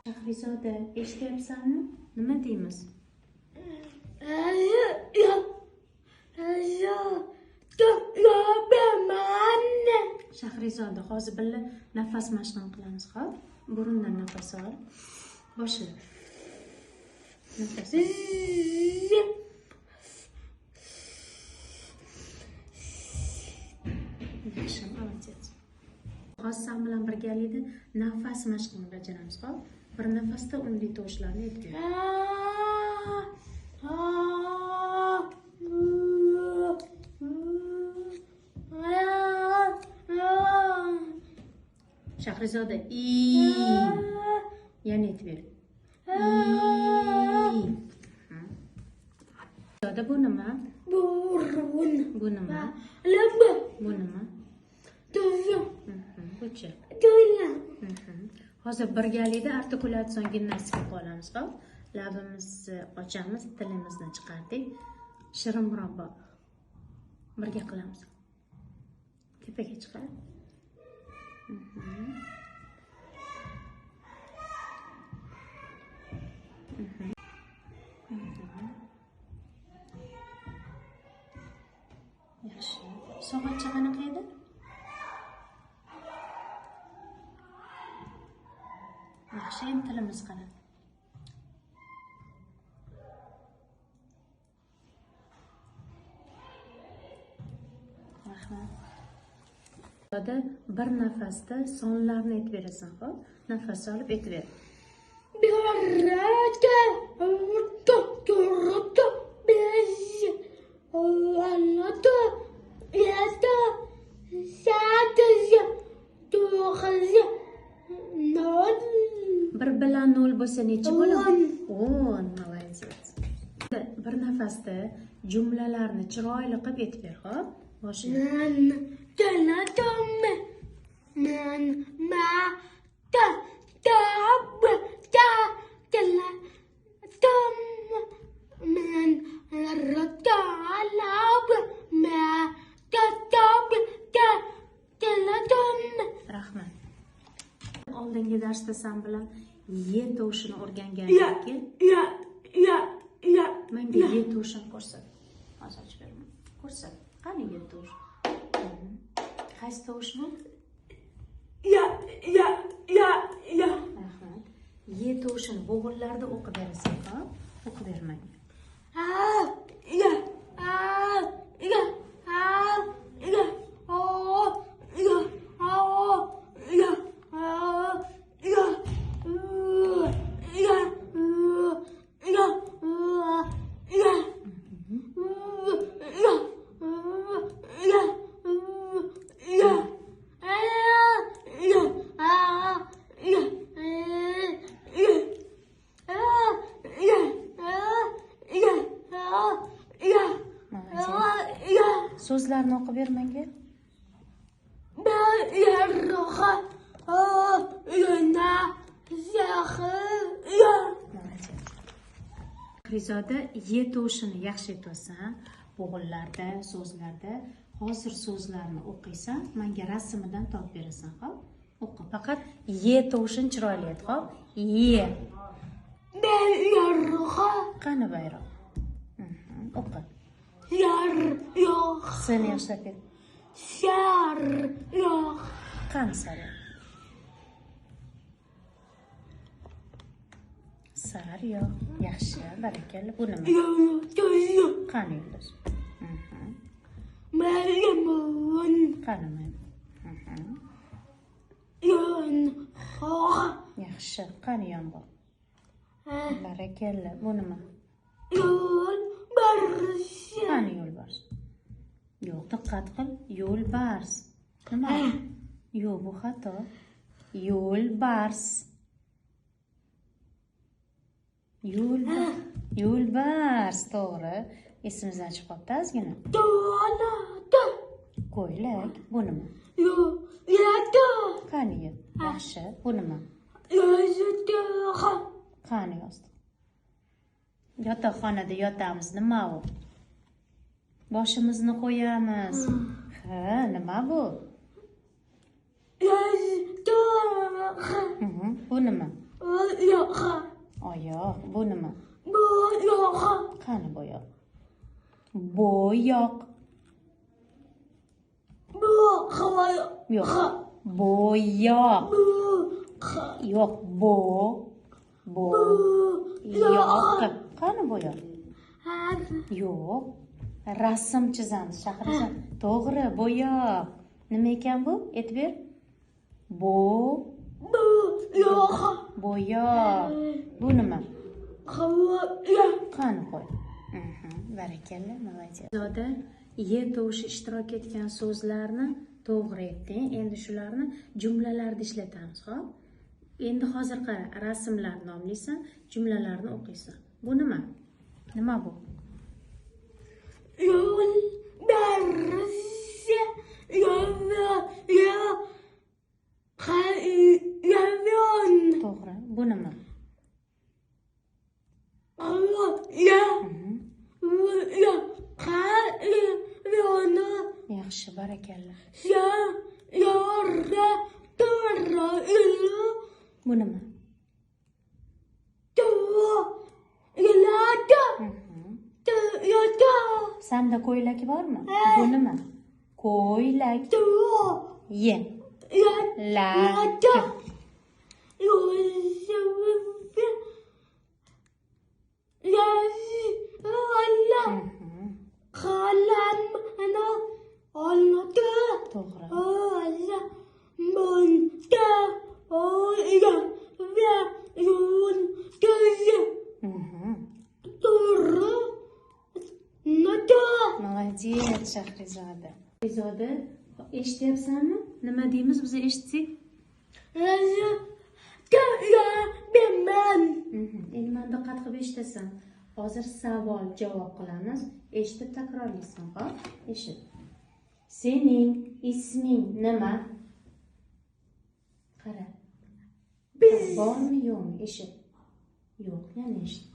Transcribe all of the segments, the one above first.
Shahrizoda, eshityapsanmi? Nima deymiz? Shahrizoda, hozir birga nafas mashqini qilamiz, xo'p? Burundan nafas ol. Boshla. Nafas ol. Yaxshi, молодец. Hozir sen bilan birgalikda nafas mashqini bajaramiz, xo'p? Bir nafasda unli tovushlarni aytib ber. Shahrizoda, yana aytib ber. Shahrizoda, bu nima? Burun. Bu nima? Laba. Bu nima? To'yim. Bu-chi? To'yim. Hozir birgalikda artikulatsiyon gimnastika qilamiz, xo'p? Labimizni ochamiz, tilimizni chiqardik. Shirin murabbo. Birga qilamiz. Tepaga chiqar. Yaxshi. Soatcha qanaqa edi? Yaxshi, endi tilimiz qara. Rahmat. Bir nafasda sonlarni aytib berasan, xo'p? Nafas olib aytib ber. Bir bilan 0 bo'lsa necha bo'ladi? 10. Молодец. Bir nafasda jumlalarni chiroyli qilib aytib ber, xo'p? Boshla. Rahmat. Oldingi darsda sen bilan ye tovushini o'rgangandan keyin menga ye tovushini ko'rsat. Hozir ochib beraman. Ko'rsat. Qani ye tovush? Qaysi tovush bu? Rahmat. Ye tovushini bo'g'inlarda o'qib berasan, xo'p? O'qib bermang. So'zlarni o'qib ber menga. Shahrizoda, ye tovushini yaxshi aytsan, bo'g'inlarda, so'zlarda. Hozir so'zlarni o'qiysan, menga rasmidan topib berasan, xo'p? O'qi. Faqat ye tovushini chiroyli ayt, xo'p? Ye. Qani bayroq? O'qi. Yo'q. Sen yaxshilab ayt. Yo'q. Qani sari? Sar yo'q. Yaxshi, barakalla. Bu nima? Qani yulduz? Qani men? Yaxshi, qani yomg'ir? Barakalla. Bu nima? Qani yo'lbars? Yo'q, diqqat qil. Yo'lbars. Nima? Yo'q, bu xato. Yo'lbars. Yo'lbars, to'g'ri. Esimizdan chiqib qoldi ozgina. Ko'ylak. Bu nima? Qani yo'q. Yaxshi. Bu nima? Qani yostiq? Yotoqxonada yotamiz. Nima u? Boshimizni qo'yamiz. Ha, nima bu? Bu nima? Oyoq. Bu nima? Qani bo'yoq? Bo'yoq. Yo'q. Bo'yoq. Yo'q, yo'q. Qani bo'yoq? Yo'q. Rasm chizamiz, Shahrizod. To'g'ri, bo'yoq. Nima ekan bu? Aytib ber. Bo'yoq. Bu nima? Qani qo'y. Barakalla, молодец. Zoda ye tovushi ishtirok etgan so'zlarni to'g'ri aytding. Endi shularni jumlalarda ishlatamiz, xo'p? Endi hozir qara, rasmlarni nomlaysan, jumlalarni o'qiysan. Bu nima? Nima bu? To'g'ri. Bu nima? Yaxshi, barakalla. Bu nima? Sanda ko'ylak bormi? Bu nima? Ko'ylak. Ye. Lak. To'g'ri. Молодец, Shahrizoda. Shahrizoda, eshityapsanmi? Nima deymiz biz eshitsak? Endi men diqqat qilib eshitasan. Hozir savol javob qilamiz. Eshitib takrorlaysan, xo'p? Eshit. Sening isming nima? Qara. Bormi, yo'qmi? Eshit. Yo'q, yana eshit.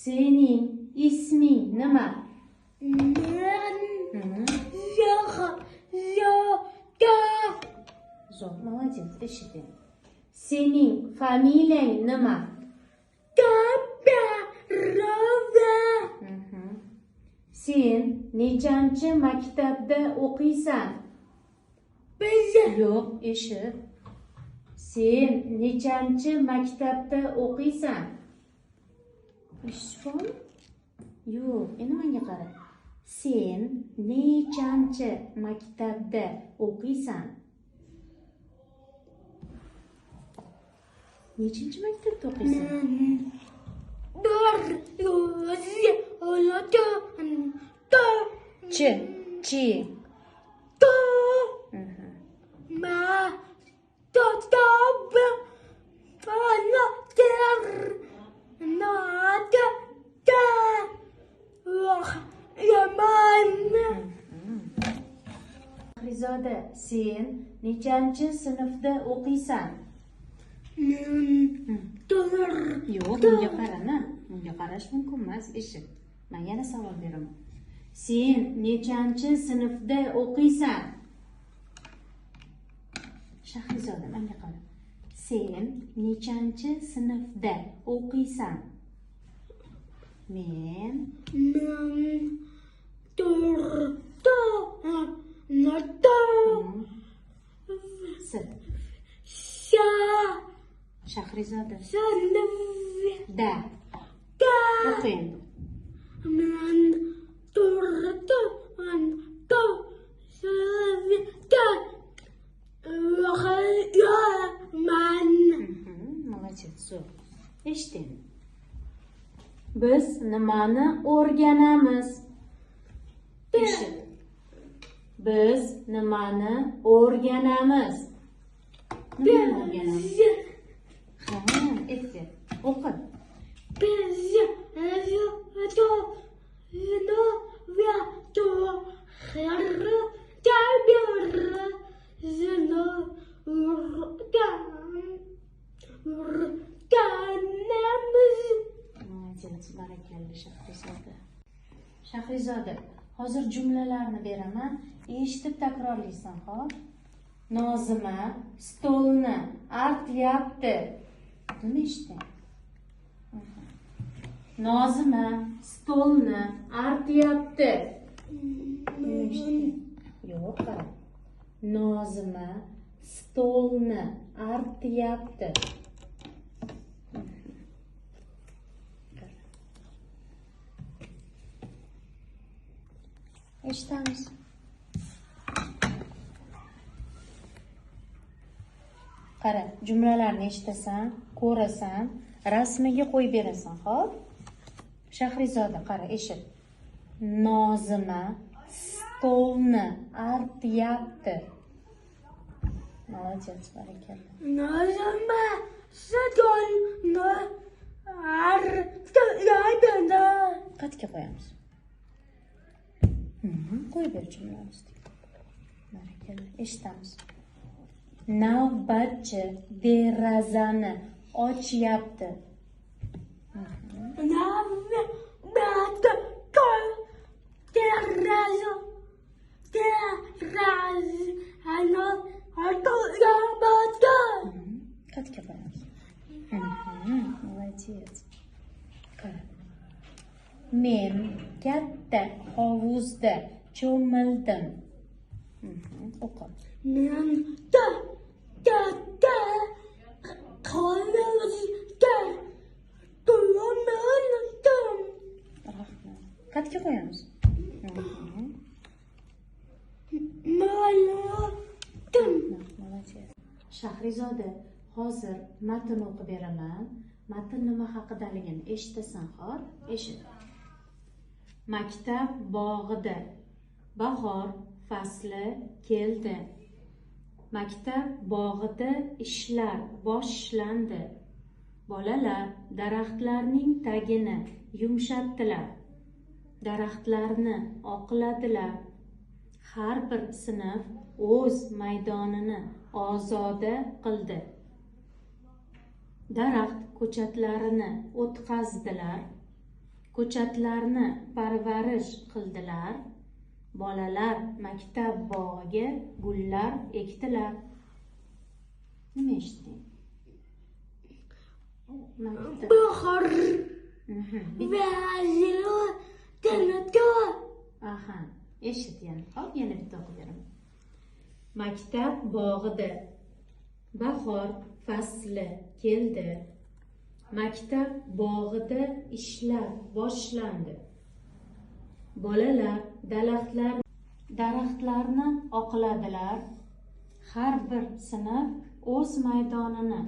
Sening isming nima? Zo'r, молодец, eshit. Sening familiyang nima? Sen nechanchi maktabda o'qiysan? Yo'q, eshit. Sen nechanchi maktabda o'qiysan? Eshitdingmi? Yo'q, endi menga qara. Sen nechanchi maktabda o'qiysan? Nechanchi maktabda o'qiysan? Chi. Shahrizoda, sen nechanchi sinfda o'qiysan? Yo'q, bunga qarama. Bunga qarash mumkin emas. Eshit. Men yana savol beraman. Sen nechanchi sinfda o'qiysan? Shahrizoda, menga qara. Sen nechanchi sinfda o'qiysan? Men Shahrizoda. Da. O'qing. Молодец, zo'r. Eshiting. Biz nimani o'rganamiz? Eshit. Biz nimani o'rganamiz? Nimani o'rganamiz? Ha, aytdi. O'qi. Молодец, barakalla Shahrizoda. Shahrizoda, Hozir jumlalarni beraman. Eshitib takrorlaysan, xo'p? Nozima stolni artyapti. Nima eshitding? Nozima stolni artyapti. Nima eshitding? Yo'q, qara. Nozima stolni artyapti. Eshitamiz. Qara, jumlalarni eshitasan, ko'rasan, rasmiga qo'yib berasan, xo'p? Shahrizoda, qara, eshit. Nozima stolni artyapti. Молодец, barakalla. Nozima stolni artyapti. Qatga qo'yamiz. Qo'yib ber jumlamizni. Barakalla, eshitamiz. Navbatchi derazani ochyapti. Navbatchi derazani ochyapti. Qatga qo'yamiz. Молодец. Qara. Men katta hovuzda cho'mildim. O'qi. Men katta hovuzda cho'mildim. Rahmat. Qatga qo'yamiz. Молодец. Shahrizoda, hozir matn o'qib beraman. Matn nima haqidaligini eshitasan, xo'p? Eshit. Maktab bog'ida bahor fasli keldi. Maktab bog'ida ishlar boshlandi. Bolalar daraxtlarning tagini yumshatdilar. Daraxtlarni oqladilar. Har bir sinf o'z maydonini ozoda qildi. Daraxt ko'chatlarini o'tqazdilar. Ko'chatlarni parvarish qildilar. Bolalar maktab bog'iga gullar ekdilar. Nima eshitding? Bahor keldi. Aha, eshit yana. Hop, yana bitta o'qib beraman. Maktab bog'ida bahor fasli keldi. Maktab bog'ida ishlar boshlandi. Bolalar daraxtlarni oqladilar. Har bir sinf o'z maydonini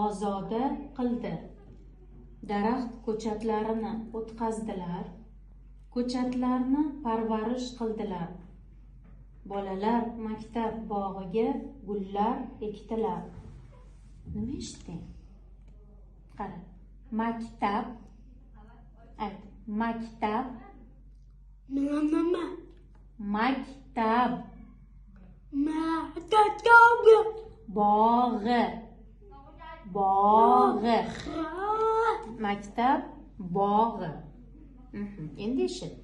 ozoda qildi. Daraxt ko'chatlarini o'tqazdilar. Ko'chatlarni parvarish qildilar. Bolalar maktab bog'iga gullar ekdilar. Nima eshitding? Qara. Maktab. Ayt. Maktab. Nima? Maktab. Maktab. Bog'i. Bog'i. Maktab bog'i. Endi eshit.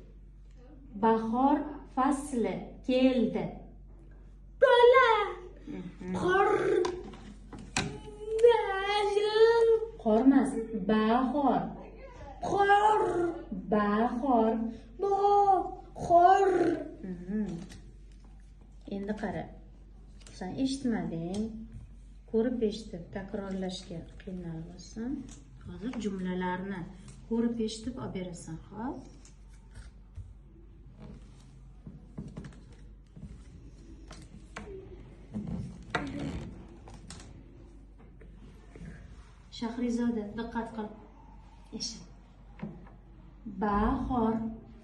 Bahor fasli keldi. Qormas, bahor. Bahor. Endi qara. Sen eshitmading. Ko'rib eshitib takrorlashga qiynalasan. Hozir jumlalarni ko'rib eshitib olib berasan, xo'p? Shahrizoda, diqqat qil. Eshit. Bahor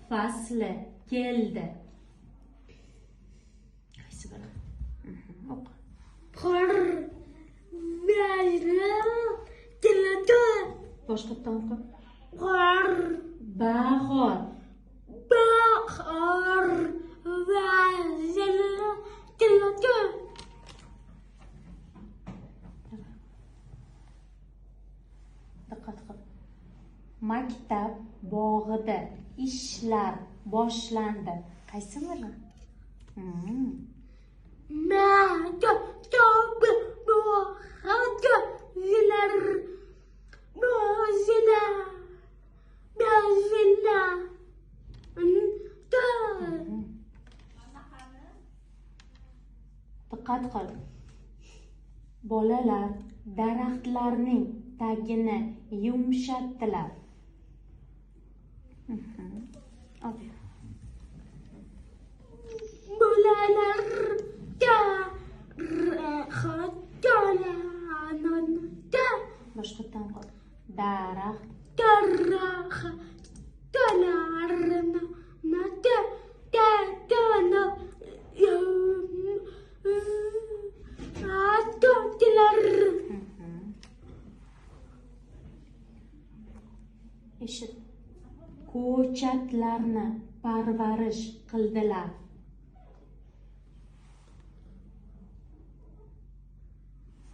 fasli keldi. Qaysi biri? O'q. Boshqatdan o'qi. Bahor. Diqqat qil. Maktab bog'ida ishlar boshlandi. Qaysi biri? Diqqat qil. Bolalar daraxtlarning tagini yumshatdilar. Boshqatdan qil. Eshit. Ko'chatlarni parvarish qildilar.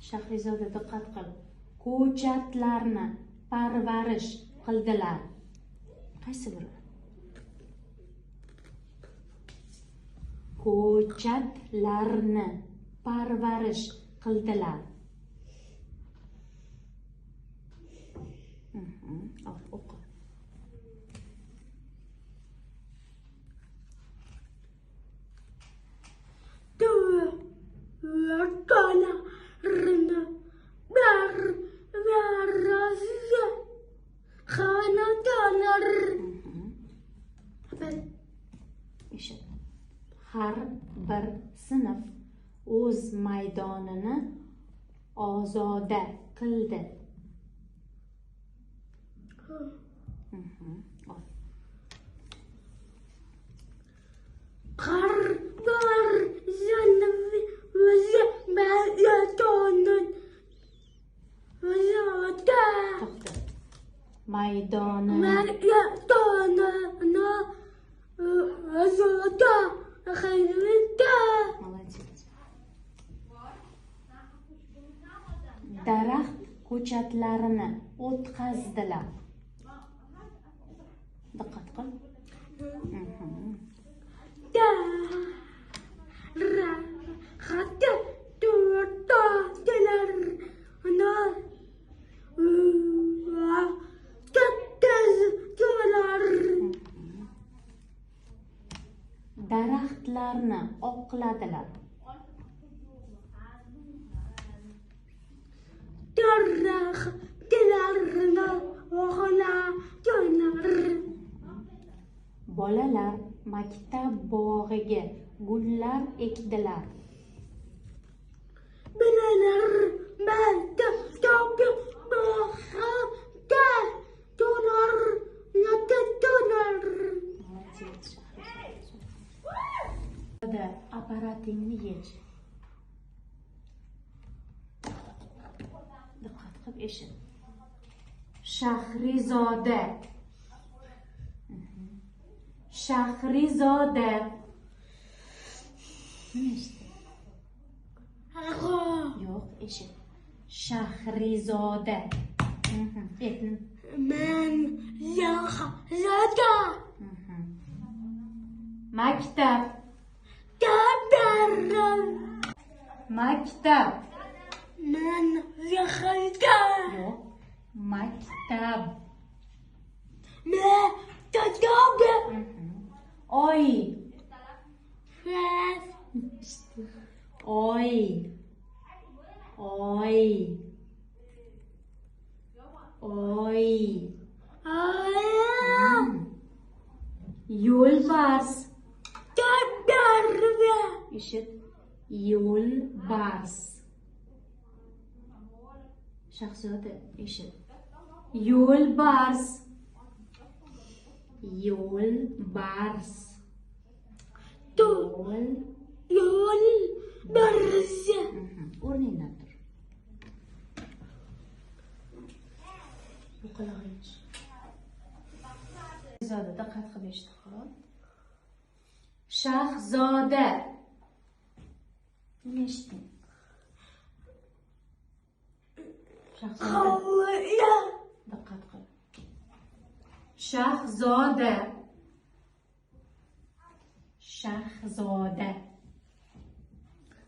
Shahrizoda diqqat qil. Ko'chatlarni parvarish qildilar. Qaysi biri? Ko'chatlarni parvarish qildilar. O'qi. Har bir sinf o'z maydonini ozoda qildi. Maydonini daraxt ko'chatlarini o'tqazdilar. Diqqat qil. Daraxtlarni oqladilar. Bolalar maktab bog'iga gullar ekdilar. Apparatingni yech. Diqqat qilib eshit. Shahrizoda. Shahrizoda. Yo'q, eshit. Shahrizoda. Men Shahrizoda. Maktab. Maktab. Men Shahrizoda. Yo'q. Maktab. Men Shahrizoda. Oy. Oy. Oy. Oy. Yo'lbars. Eshit. Yo'lbars. Shahzoda, eshit. Yo'lbars. Yo'lbars. Yo'lbars. O'rningdan tur. Bu qulog'ingiz. Shahzoda, diqqat qilib eshit. Shahzoda. Nima eshitding? Shahzoda. Diqqat qil. Shahzoda. Shahzoda.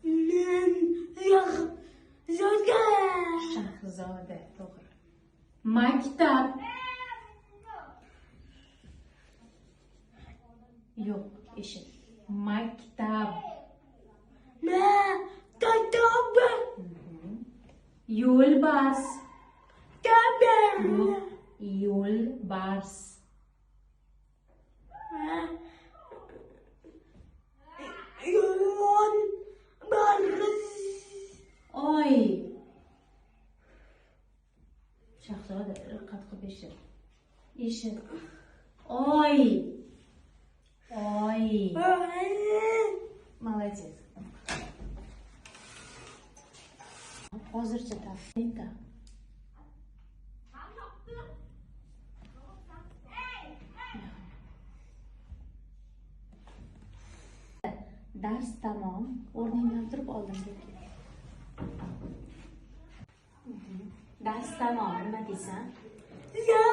Men Shahzoda. Shahzoda, to'g'ri. Maktab. Yo'q, eshit. Maktab. Maktab. Yo'lbars. Tabel. Yo'q, yo'lbars. Oy. Shahzoda, diqqat qilib eshit. Eshit. Oy. Oy. Молодец. Hozircha taqdimda. Dars tamom. O'rningdan turib oldimga kel. Dars tamom, nima deysan? Ya